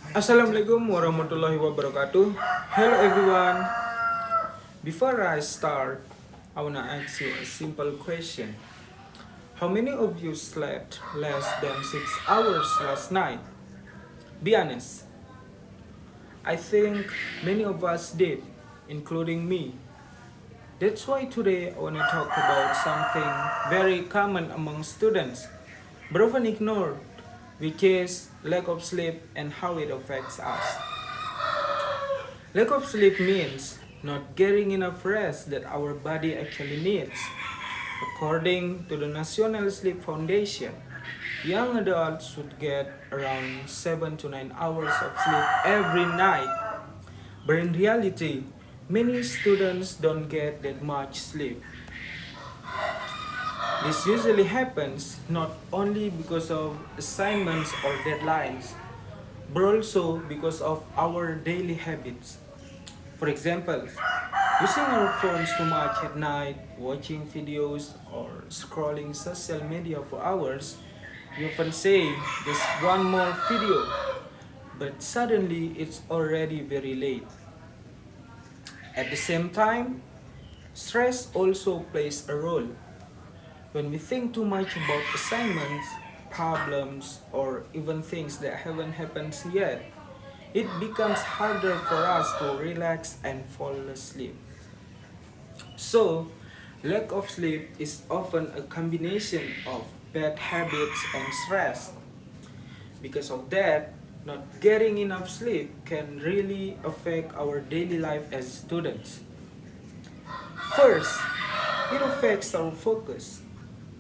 Assalamualaikum warahmatullahi wabarakatuh. Hello everyone. Before I start, I wanna ask you a simple question. How many of you slept less than 6 hours last night? Be honest. I think many of us did, including me. That's why today I wanna talk about something very common among students, but often ignored, which is lack of sleep and how it affects us. Lack of sleep means not getting enough rest that our body actually needs. According to the National Sleep Foundation, young adults should get around 7 to 9 hours of sleep every night. But in reality, many students don't get that much sleep. This usually happens not only because of assignments or deadlines, but also because of our daily habits. For example, using our phones too much at night, watching videos, or scrolling social media for hours, we often say just one more video, but suddenly it's already very late. At the same time, stress also plays a role. When we think too much about assignments, problems, or even things that haven't happened yet, it becomes harder for us to relax and fall asleep. So, lack of sleep is often a combination of bad habits and stress. Because of that, not getting enough sleep can really affect our daily life as students. First, it affects our focus.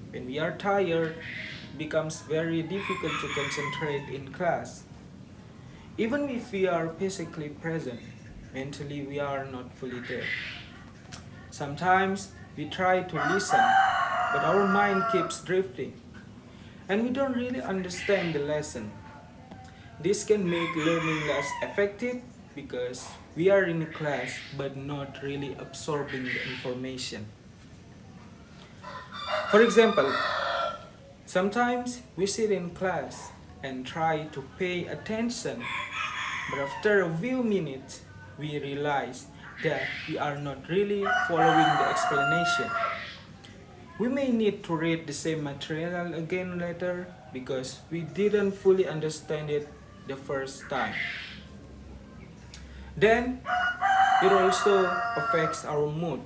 When we are tired, it becomes very difficult to concentrate in class. Even if we are physically present, mentally we are not fully there. Sometimes we try to listen, but our mind keeps drifting, and we don't really understand the lesson. This can make learning less effective because we are in a class but not really absorbing the information. For example, sometimes we sit in class and try to pay attention, but after a few minutes, we realize that we are not really following the explanation. We may need to read the same material again later because we didn't fully understand it the first time. Then, it also affects our mood.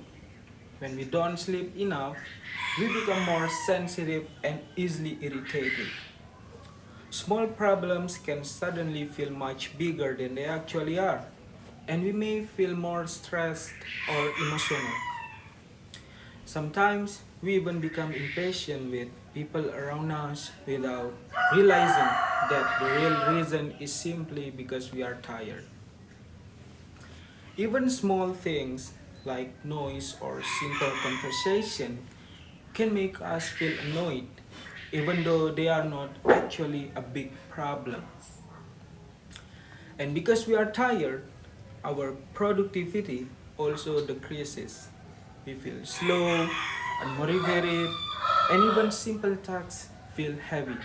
When we don't sleep enough, we become more sensitive and easily irritated. Small problems can suddenly feel much bigger than they actually are, and we may feel more stressed or emotional. Sometimes we even become impatient with people around us without realizing that the real reason is simply because we are tired. Even small things like noise or simple conversation can make us feel annoyed, even though they are not actually a big problem. And because we are tired, our productivity also decreases. We feel slow, unmotivated, and even simple tasks feel heavy.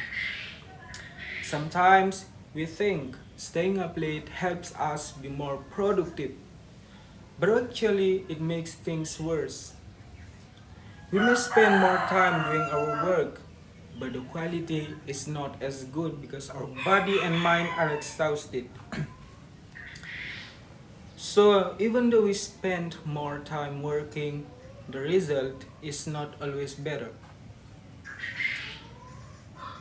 Sometimes we think staying up late helps us be more productive, but actually it makes things worse. We may spend more time doing our work, but the quality is not as good because our body and mind are exhausted. So, even though we spend more time working, the result is not always better.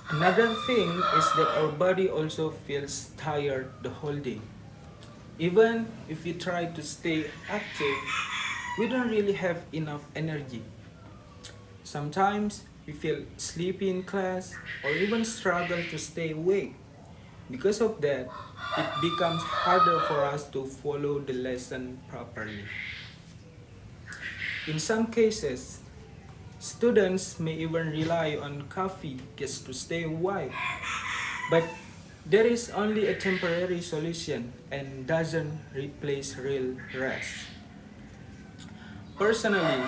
Another thing is that our body also feels tired the whole day. Even if we try to stay active, we don't really have enough energy. Sometimes we feel sleepy in class or even struggle to stay awake. Because of that, it becomes harder for us to follow the lesson properly. In some cases, students may even rely on coffee just to stay awake, but there is only a temporary solution and doesn't replace real rest. Personally,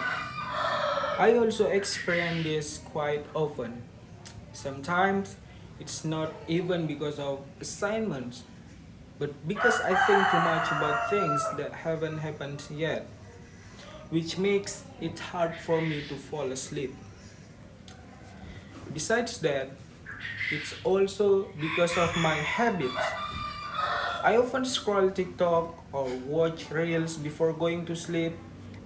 I also experience this quite often. Sometimes it's not even because of assignments, but because I think too much about things that haven't happened yet, which makes it hard for me to fall asleep. Besides that, it's also because of my habits. I often scroll TikTok or watch reels before going to sleep,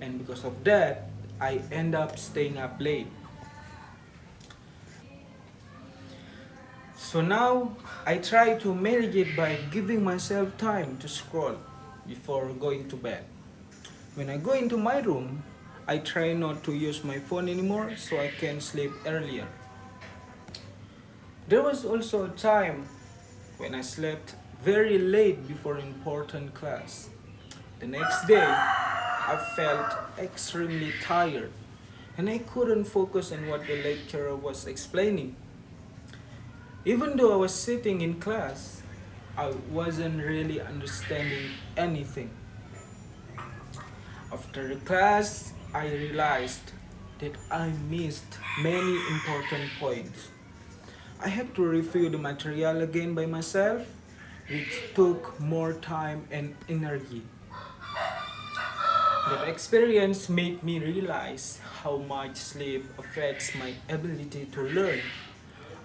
and because of that, I end up staying up late. So now I try to manage it by giving myself time to scroll before going to bed. When I go into my room, I try not to use my phone anymore so I can sleep earlier. There was also a time when I slept very late before important class. The next day, I felt extremely tired and I couldn't focus on what the lecturer was explaining. Even though I was sitting in class, I wasn't really understanding anything. After the class, I realized that I missed many important points. I had to review the material again by myself, which took more time and energy. That experience made me realize how much sleep affects my ability to learn.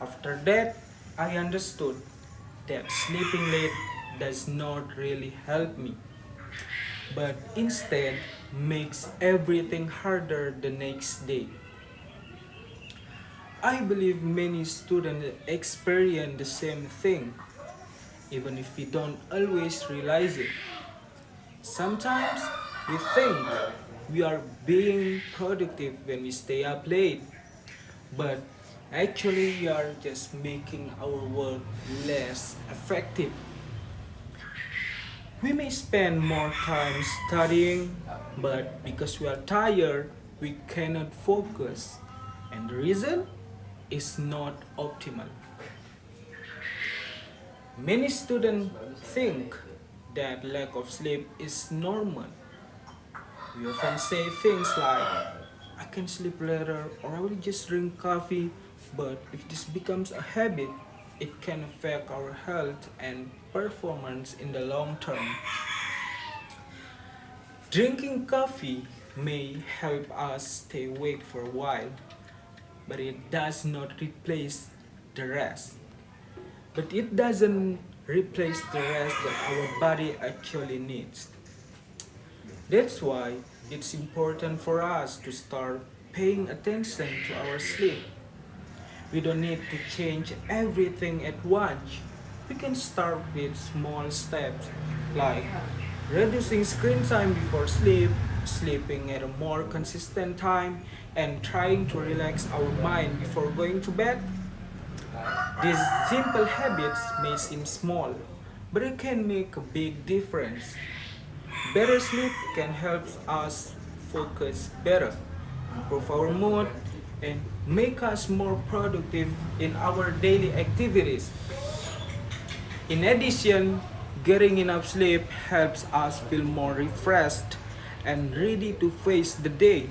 After that, I understood that sleeping late does not really help me, but instead makes everything harder the next day. I believe many students experience the same thing, even if we don't always realize it. Sometimes we think we are being productive when we stay up late, but actually we are just making our work less effective. We may spend more time studying, but because we are tired, we cannot focus, and the reason is not optimal. Many students think that lack of sleep is normal. We often say things like, I can sleep later or I will just drink coffee, but if this becomes a habit, it can affect our health and performance in the long term. Drinking coffee may help us stay awake for a while, but it does not replace the rest. But it doesn't replace the rest that our body actually needs. That's why it's important for us to start paying attention to our sleep. We don't need to change everything at once. We can start with small steps like reducing screen time before sleep, sleeping at a more consistent time, and trying to relax our mind before going to bed. These simple habits may seem small, but it can make a big difference. Better sleep can help us focus better, improve our mood, and make us more productive in our daily activities. In addition, getting enough sleep helps us feel more refreshed and ready to face the day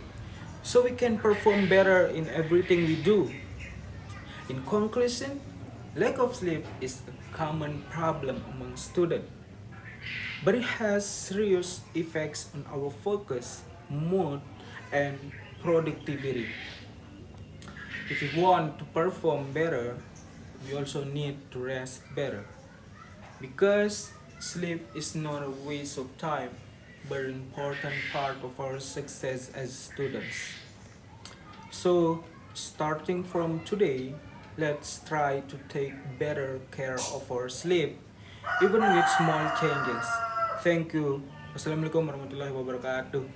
so we can perform better in everything we do. In conclusion, lack of sleep is a common problem among students, but it has serious effects on our focus, mood, and productivity. If we want to perform better, we also need to rest better because sleep is not a waste of time but an important part of our success as students. So, starting from today, let's try to take better care of our sleep, even with small changes. Thank you. Wassalamualaikum warahmatullahi wabarakatuh.